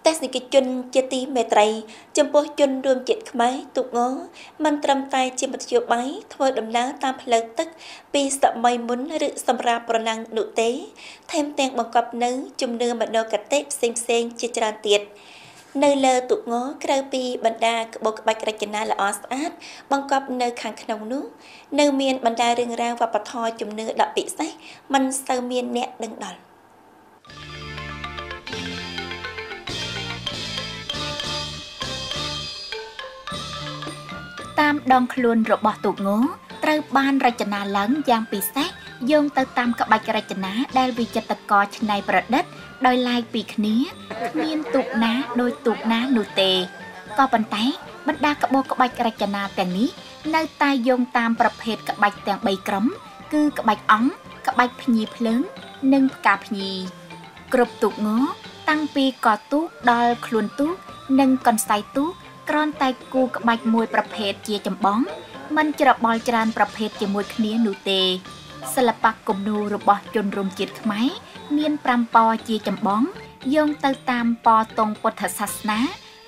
ទេសនិកជនជាទីមេត្រីចំពោះជនរួមជាតិខ្មែរទូកងមិនត្រឹមតែជាមធ្យោបាយធ្វើដំណើរតាមផ្លូវទឹកពីសម័យមុនឬសម្រាប់ប្រណាំងនោះទេថែមទាំងបង្កប់នូវជំនឿមនោគតិផ្សេងៗជាច្រើនទៀតនៅលើទូកងក្រៅពីបណ្ដាក្បូរក្បាច់រចនាល្អស្អាតបង្កប់នៅខាងក្នុងនោះនៅមានបណ្ដារឿងរ៉ាវវប្បធម៌ជំនឿដ៏ពិសេសមិនសូវមានអ្នកដឹងដល់តាមដងខ្លួនរបស់ទូកងត្រូវបានរចនាឡើងយ៉ាងពិសេសយោងទៅតាមក្បាច់រចនាដែលវិចិត្រករច្នៃប្រឌិតដោយឡែកពីគ្នាគ្មានទូកណាដូចទូកណានោះទេក៏ប៉ុន្តែបណ្ដាក្បូរក្បាច់រចនាទាំងនេះនៅតែយោងតាមប្រភេទក្បាច់ទាំង3ក្រុមគឺក្បាច់អង្គក្បាច់ភ្ញីភ្លើងនិងផ្កាភ្ញីគ្រប់ទូកងតាំងពីកទូកដល់ខ្លួនទូកនិងកន្សែងទូកគ្រាន់តែគូក្បាច់មួយប្រភេទជាចម្បងមិនច្របល់ច្រើនប្រភេទជាមួយគ្នានោះទេសិល្បៈគំនូររបស់ជនរួមជាតិខ្មែរមាន5ពណ៌ជាចម្បងយោងទៅតាមពណ៌ទង់ពុទ្ធសាសនា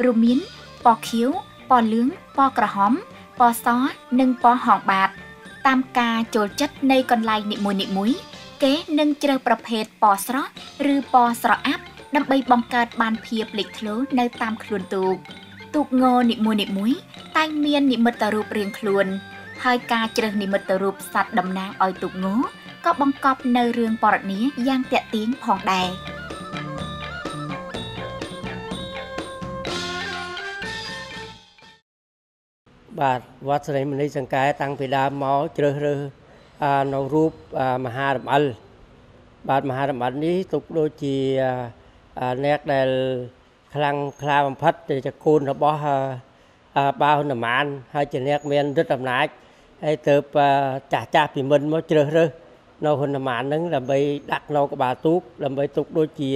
រួមមានពណ៌ខៀវពណ៌លឿងពណ៌ក្រហមពណ៌សនិងពណ៌ហង្សបាតតាមការចូលចិត្តនៃកន្លែងនីមួយៗគេនឹងជ្រើសប្រភេទពណ៌ស្រស់ឬពណ៌ស្រអាប់ដើម្បីបង្កើតបានភាពលេចធ្លោនៅតាមខ្លួនទូកងនីមួយៗតែងមាននិមិត្តរូបរៀងខ្លួនហើយការជ្រើសនិមិត្តរូបសត្វតំណាងឲ្យទូកងក៏បង្កប់នៅរឿងពណ៌នាយ៉ាងទាក់ទាញផងដែរបាទវត្តសេរីមនីសង្កែតាំងពីដើមមកជ្រើសរើសនៅរូបមហារំអិលបាទមហារំអិលនេះទុកដូចជាអ្នកដែលខ្លាំងក្លាបំផុតជាកូនរបស់បាហ៊ុនម៉ានហើយជាអ្នកមានឫទ្ធិអំណាចហើយទៅចាស់ពីមុនមកជ្រើសរើសនៅហ៊ុនម៉ានហ្នឹងដើម្បីដាក់នៅក្បាលទូកដើម្បីទុកដូចជា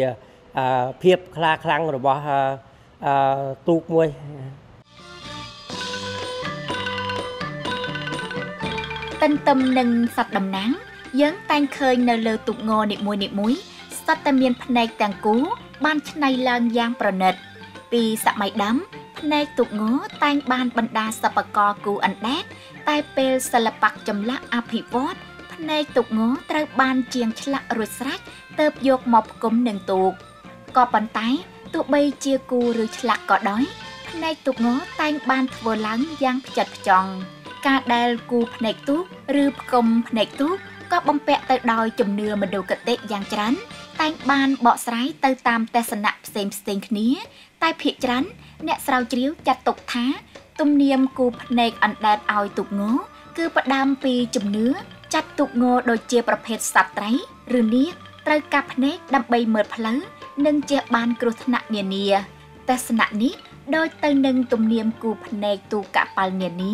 ភាពខ្លាខ្លាំងរបស់ទូកមួយទន្ទឹមនឹងសត្វតំណាងយើងតែងឃើញនៅលើទូកងនីមួយៗសត្វតែមានភ្នែកទាំងគូបានច្នៃឡើងយ៉ាងប្រណិតពីសម័យដើមភ្នែកទូកងតែងបានបណ្ដាសិប្បករគូអណ្ដែតតែពេលសិល្បៈចម្លាក់អភិវឌ្ឍភ្នែកទូកងត្រូវបានជាងឆ្លាក់រួចស្រេចទើបយកមកផ្គុំនឹងទូកក៏ប៉ុន្តែទោះបីជាគូឬឆ្លាក់ក៏ដោយភ្នែកទូកងតែងបានធ្វើឡើងយ៉ាងផ្ចិតផ្ចង់ការដែលគូភ្នែកទូកឬផ្គុំភ្នែកទូកក៏បំពាក់ទៅដោយជំនឿមនោគតិយ៉ាងច្រើនតែងបានបកស្រាយទៅតាមទស្សនៈផ្សេងគ្នាតែភាគច្រើនអ្នកស្រាវជ្រាវចាត់ទុកថាទំនៀមគូភ្នែកអណ្ដែតឲ្យទូកងគឺផ្ដើមពីជំនឿចាត់ទូកងដូចជាប្រភេទសត្វត្រីឬនាគត្រូវកាប់ភ្នែកដើម្បីមើលផ្លូវនិងជះបានគ្រោះថ្នាក់នានាទស្សនៈនេះដូចទៅនឹងទំនៀមគូភ្នែកទូកកប៉ាល់នានា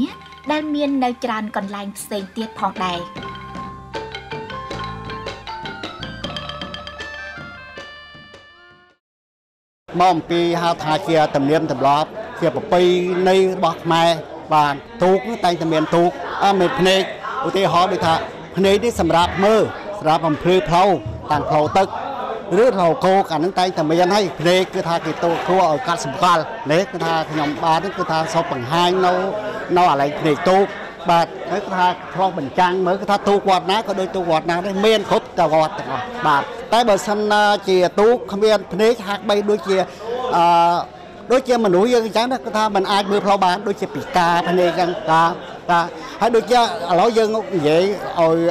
ដែលមាននៅច្រើនកន្លែងផ្សេងទៀតផងដែរមកអំពីហៅថាជាទំនៀមទម្លាប់ជាប្រពៃណីរបស់ខ្មែរបាទទូកតែងតែមានទូកមានភ្នែកឧទាហរណ៍ដូចថាភ្នែកនេះសម្រាប់មើលសម្រាប់បំភ្លឺផ្លូវតាមផ្លូវទឹកឬផ្លូវគោកអានឹងតែងតែមានហើយភ្នែកគឺថាគេទូគួរឲ្យកាត់សម្គាល់នេះគឺថាខ្ញុំបាទគឺថាសពបង្ហាញនៅអាឡែងភ្នែកទូកបាទហើយគឺថាឆ្លងបញ្ចាំងមើលគឺថាទូកវត្តណាក៏ដូចទូកវត្តណាដែរមានគ្រប់តែវត្តទាំងអស់បាទតែបើសិនជាទូកគ្មានភ្នែកហាក់បីដូចជាមនុស្សយើងអញ្ចឹងណាគឺថាมันអាចមើលផ្លូវបានដូចជាពិការភ្នែកអញ្ចឹងតាហើយដូចជាឥឡូវយើងនិយាយ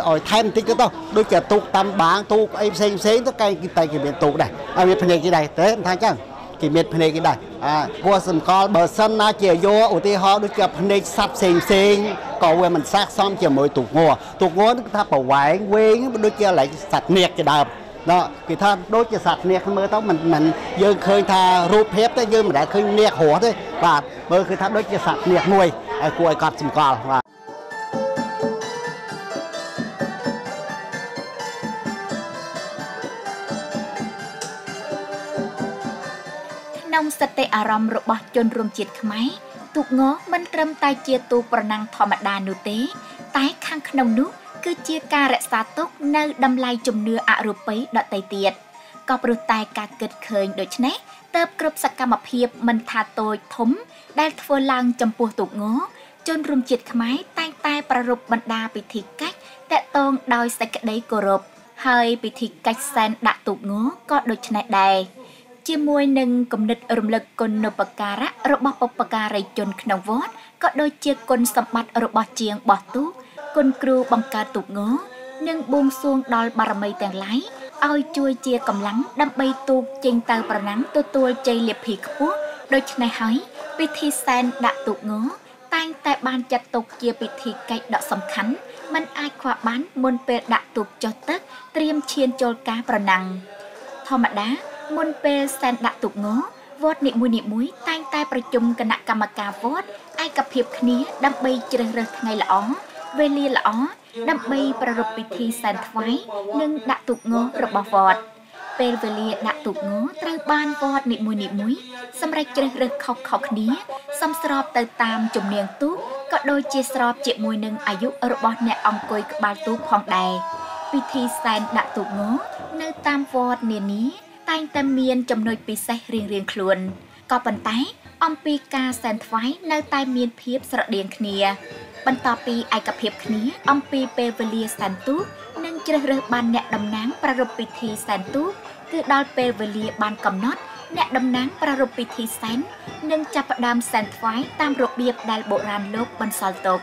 ឲ្យថែមបន្តិចទៅដូចជាទូកតាមបាងទូកអីផ្សេងទៅតែគេមានទូកដែរហើយមានភ្នែកគេដែរទេថាអញ្ចឹងគេមានភ្នែកគេដែរគួរសម្គាល់បើសិនណាជាយកឧទាហរណ៍ដូចជាភ្នែកសត្វផ្សេងក៏វាមិនស័ក្តិសមជាមួយទូកងគឺថាប្រវែងវែងដូចជាឡែកសត្វនាគជាដើមគេថាដូចជាសត្វនាគមើលទៅមិនយើងឃើញថារូបភាពទេយើងមិនដែលឃើញនាគរស់ទេបាទមើលគឺថាដូចជាសត្វនាគមួយហើយគួរឲ្យកត់សម្គាល់បាទក្នុងសតិអារម្មណ៍របស់ជនរួមជាតិខ្មែរទូកងមិនត្រឹមតែជាទូកប្រណាំងធម្មតានោះទេតែខាងក្នុងនោះគឺជាការរក្សាទុកនៅតម្លៃជំនឿអរូបីដទៃទៀត ក៏ព្រោះតែការគិតឃើញដូច្នេះតើបគ្រប់សកម្មភាពមិនថាតូចធំដែលធ្វើឡើងចំពោះទូកងជនរួមជាតិខ្មែរតែងតែប្រារព្ធបណ្ដាពិធីកិច្ចតាក់ទងដោយសេចក្តីគោរពហើយពិធីកិច្ចសែនដាក់ទូកងក៏ដូចនេះដែរជាមួយនឹងគំនិតរំលឹកគុណូបការៈរបស់បុព្វការីជនក្នុងវត្តក៏ដូចជាគុណសម្បត្តិរបស់ជាងបោះទូកគុណគ្រូបង្កើតទូកងនិងបួងសួងដល់បារមីទាំងឡាយឲ្យជួយជាកម្លាំងដើម្បីទូកចេញទៅប្រណាំងទទួលជ័យលាភីខ្ពស់ដូច្នេះហើយពិធីសែនដាក់ទូកងតែងតែបានចាត់ទុកជាពិធីកិច្ចដ៏សំខាន់មិនអាចខ្វះបានមុនពេលដាក់ទូកចុះទឹកត្រៀមឈានចូលការប្រណាំងធម្មតាមុនពេលសែនដាក់ទូកងវត្តនីមួយៗតែងតែប្រជុំគណៈកម្មការវត្តឯកភាពគ្នាដើម្បីជ្រើសរើសថ្ងៃល្អវេលាល្អដើម្បីប្រារព្ធពិធីសែនថ្វាយនិងដាក់ទូកងរបស់វត្តពេលវេលាដាក់ទូកងត្រូវបានវត្តនីមួយៗសម្រាប់ជ្រើសរើសខុសៗគ្នាសមស្របទៅតាមជំនាញទូកក៏ដូចជាស្របជាមួយនឹងអាយុរបស់អ្នកអង្គុយក្បាលទូកផងដែរពិធីសែនដាក់ទូកងនៅតាមវត្តនានាតែងតែមានចំណុចពិសេសរៀងៗខ្លួនក៏ប៉ុន្តែអំពីការសែនថ្វាយនៅតែមានភាពស្រដៀងគ្នាបន្ទាប់ពីឯកភាពគ្នាអំពីពេលវេលាសែនទូកនិងជ្រើសរើសបានអ្នកតំណាងប្រារព្ធពិធីសែនទូកគឺដល់ពេលវេលាបានកំណត់អ្នកតំណាងប្រារព្ធពិធីសែននិងចាប់ផ្ដើមសែនថ្វាយតាមរបៀបដែលបុរាណលោកបន្សល់ទុក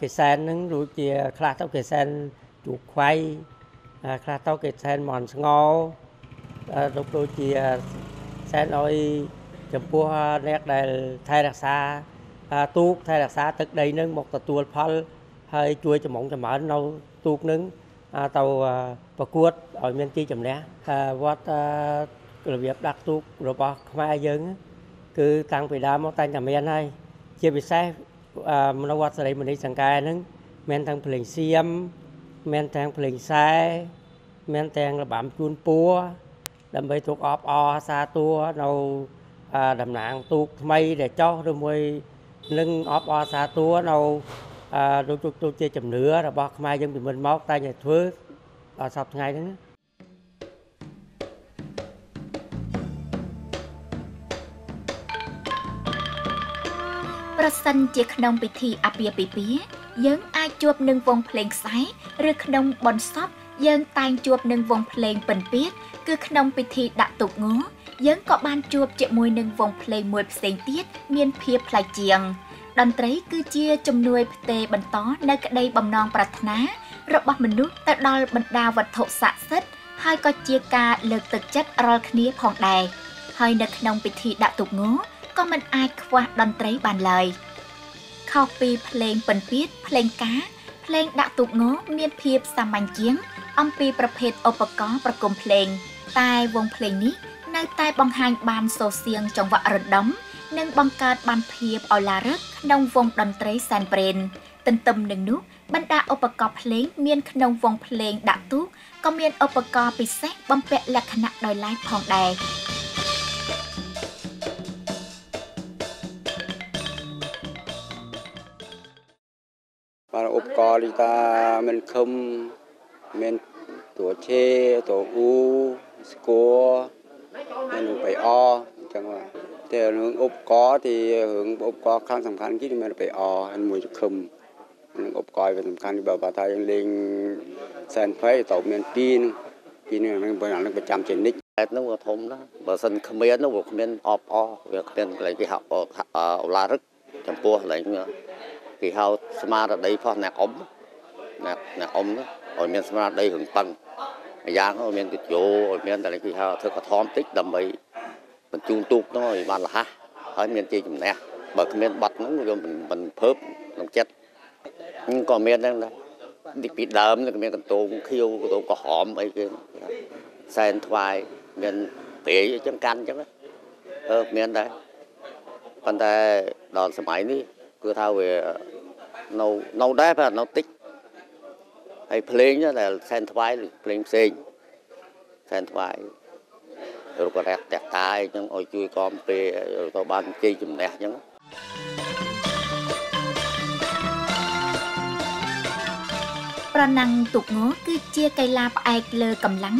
គេសែននឹងដូចជាខ្លះទៅគេសែនជួបខ្វៃខ្លះទៅគេសែនមន់ស្ងោដូចជាសែនឲ្យចំពោះអ្នកដែលថែរក្សាទូកថែរក្សាទឹកដីនឹងមកទទួលផលហើយជួយចម្រុងចម្រើននៅទូកនឹងទៅប្រកួតឲ្យមានទីជំនះវត្តរបៀបដាក់ទូករបស់ខ្មែរយើងគឺតាំងពីដើមមកតែងតែមានហើយជាពិសេសនៅវត្តសិរីមនីសង្កែហ្នឹងមានទាំងភ្លេងសៀមមានទាំងភ្លេងសែមានទាំងរបាំជូនពួរដើម្បីទូកអបអរសាទរនៅតំណាងទូកថ្មីដែលចោះឬមួយនឹងអបអរសាទរនៅដូចជាជំនឿរបស់ខ្មែរយើងពីមុនមកតែតែធ្វើដល់សប្តាហ៍ថ្ងៃហ្នឹងប្រសិនជាក្នុងពិធីអាពាហ៍ពិពាហ៍យើងអាចជួបនឹងវង់ភ្លេងខ្សែឬក្នុងបុណ្យសពយើងតែងជួបនឹងវង់ភ្លេងពិណពាទ្យគឺក្នុងពិធីដាក់ទូកងយើងក៏បានជួបជាមួយនឹងវង់ភ្លេងមួយផ្សេងទៀតមានភាពប្លែកជាងតន្ត្រីគឺជាជំនួយផ្ទេរបន្តនៅក្តីបំណងប្រាថ្នារបស់មនុស្សទៅដល់បណ្ដាវត្ថុស័ក្តិសិទ្ធិហើយក៏ជាការលើកទឹកចិត្តរាល់គ្នាផងដែរហើយនៅក្នុងពិធីដាក់ទូកងក៏មិនអាចខ្វះតន្ត្រីបានឡើយខុសពីភ្លេងពិណពាទ្យភ្លេងការភ្លេងដាក់ទូកងមានភាពសាមញ្ញជាងអំពីប្រភេទឧបករណ៍ប្រគំភ្លេងតែវង់ភ្លេងនេះនៅតែបង្ហាញបានសូរសៀងចង្វាក់រណ្ដំនិងបង្កើតបានភាពឱឡារិកក្នុងវង់តន្ត្រីសែនព្រេនទន្ទឹមនឹងនោះបណ្ដាឧបករណ៍ភ្លេងមានក្នុងវង់ភ្លេងដាក់ទូកក៏មានឧបករណ៍ពិសេសបំពាក់លក្ខណៈដោយឡែកផងដែរបាទឧបករណ៍នេះថាមិនខំមានតួឆេតួអ៊ូស្គរមានបៃអអញ្ចឹងបាទតែរឿងឧបករណ៍ទីរឿងឧបករណ៍ខាងសំខាន់គឺមានបៃអហើយមួយខំនឹងឧបករណ៍វាសំខាន់បើថាយើងលេងសែនភ័យតើមានពីរនេះមិនបើអានឹងប្រចាំជានិច្ចតែនោះធំណាស់បើសិនគ្មាននោះវាគ្មានអបអវាគ្មានកន្លែងគេហៅអូឡារឹកចំពោះកន្លែងគេហៅស្មារតីផងអ្នកអ៊ំឲ្យមានស្មារតីរឹងប៉ឹងម្យ៉ាងឲ្យមានកិច្ចយោឲ្យមានតែគេហៅធ្វើកថមតិចដើម្បីបញ្ជូនទូកនោះឲ្យបានរហ័សហើយមានជ័យជំនះបើគ្មានបាត់ហ្នឹងវាមិនភើបក្នុងចិត្តក៏មានដែរទីពីដើមក៏មានកន្ទោងខៀវកន្ទោងក្រហមអីគេសែនថ្វាយមានព្រៃអញ្ចឹងកាន់អញ្ចឹងមានដែរប៉ុន្តែដល់សម័យនេះគឺថាវានៅដែរបាទនៅតិចហើយភ្លេងដែលសែនថ្វាយភ្លេងផ្សេងសែនថ្វាយរូបរៈតេតាអីចឹងឲ្យជួយគាំពេលទៅបានជ័យជំនះអញ្ចឹង ប្រណាំងទូកងគឺជាកីឡាផ្អែកលើកម្លាំង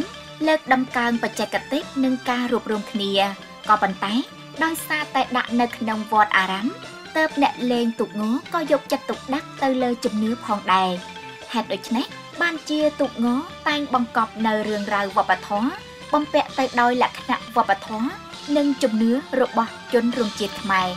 លើកដំកើងបច្ចេកទេសនិងការរួបរวมគ្នាក៏ប៉ុន្តែដោយសារតែដាក់នៅក្នុងវត្តអារាមទើបអ្នកលេងទូកងក៏យកចិត្តទុកដាក់ទៅលើជំនឿផងដែរហេតុដូច្នេះបានជាទូកងតែងបង្កប់នៅរឿងរ៉ាវវប្បធម៌បំពាក់ទៅដោយលក្ខណៈវប្បធម៌និងជំនឿរបស់ជនរួមជាតិខ្មែរ